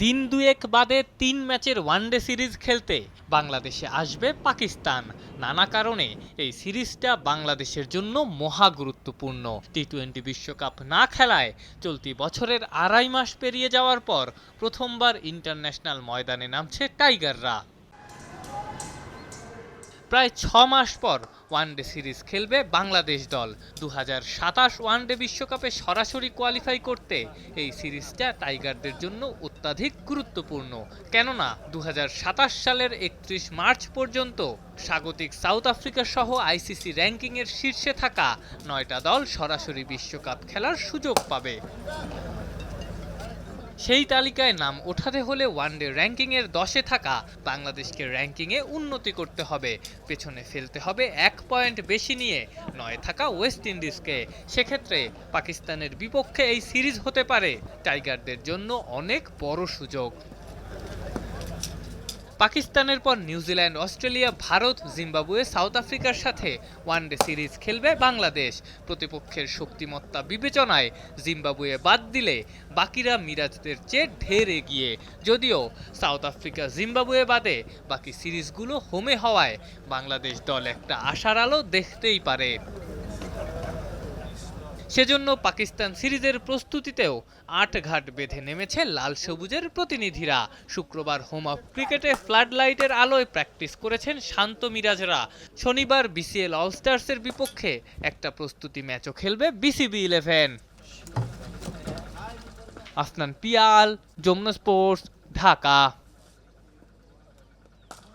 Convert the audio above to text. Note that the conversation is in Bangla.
দিন দুয়েক বাদে ৩ ম্যাচের ওয়ানডে সিরিজ খেলতে বাংলাদেশে আসবে পাকিস্তান। নানা কারণে এই সিরিজটা বাংলাদেশের জন্য মহা গুরুত্বপূর্ণ। টি-20 বিশ্বকাপ না খেলায় চলতি বছরের ২.৫ মাস পেরিয়ে যাওয়ার পর প্রথমবার ইন্টারন্যাশনাল ময়দানে নামছে টাইগাররা। প্রায় ৬ মাস পর ওয়ানডে সিরিজ খেলবে বাংলাদেশ দল। ২০২৭ ওয়ানডে বিশ্বকাপে সরাসরি কোয়ালিফাই করতে এই সিরিজটা টাইগারদের জন্য অত্যাধিক গুরুত্বপূর্ণ। কেননা ২০২৭ সালের ৩১ মার্চ পর্যন্ত স্বাগতিক সাউথ আফ্রিকা সহ আইসিসি র্যাঙ্কিংয়ের শীর্ষে থাকা ৯টা দল সরাসরি বিশ্বকাপ খেলার সুযোগ পাবে। সেই তালিকায় নাম ওঠাতে হলে ওয়ানডে র্যাঙ্কিংয়ের ১০-এ থাকা বাংলাদেশকে র্যাঙ্কিংয়ে উন্নতি করতে হবে। পেছনে ফেলতে হবে ১ পয়েন্ট বেশি নিয়ে ৯ থাকা ওয়েস্ট ইন্ডিজকে। সেক্ষেত্রে পাকিস্তানের বিপক্ষে এই সিরিজ হতে পারে টাইগারদের জন্য অনেক বড় সুযোগ। পাকিস্তানের পর New Zealand, Australia, Bharat, Zimbabwe, south আফ্রিকার সাথে ওয়ানডে সিরিজ খেলবে বাংলাদেশ। প্রতিপক্ষের শক্তিমত্তা বিবেচনায় জিম্বাবুয়ে বাদ দিলে বাকিরা মিরাজদের চেয়ে ঢের এগিয়ে। যদিও সাউথ আফ্রিকা, জিম্বাবুয়ে বাদে বাকি সিরিজগুলো হোমে হওয়ায় বাংলাদেশ দল একটা আশার আলো দেখতেই পারে। সেজন্য পাকিস্তান সিরিজের প্রস্তুতিতেও আটঘাট বেঁধে নেমেছে লাল সবুজের প্রতিনিধিরা। শুক্রবার হোম অফ ক্রিকেটে ফ্লাড লাইটের আলোয় প্র্যাকটিস করেছেন শান্ত মিরাজরা। শনিবার বিসিএল অলস্টার্সের বিপক্ষে একটা প্রস্তুতি ম্যাচও খেলবে বিসিবি 11। আফনান পিয়াল, যমুনা স্পোর্টস, ঢাকা।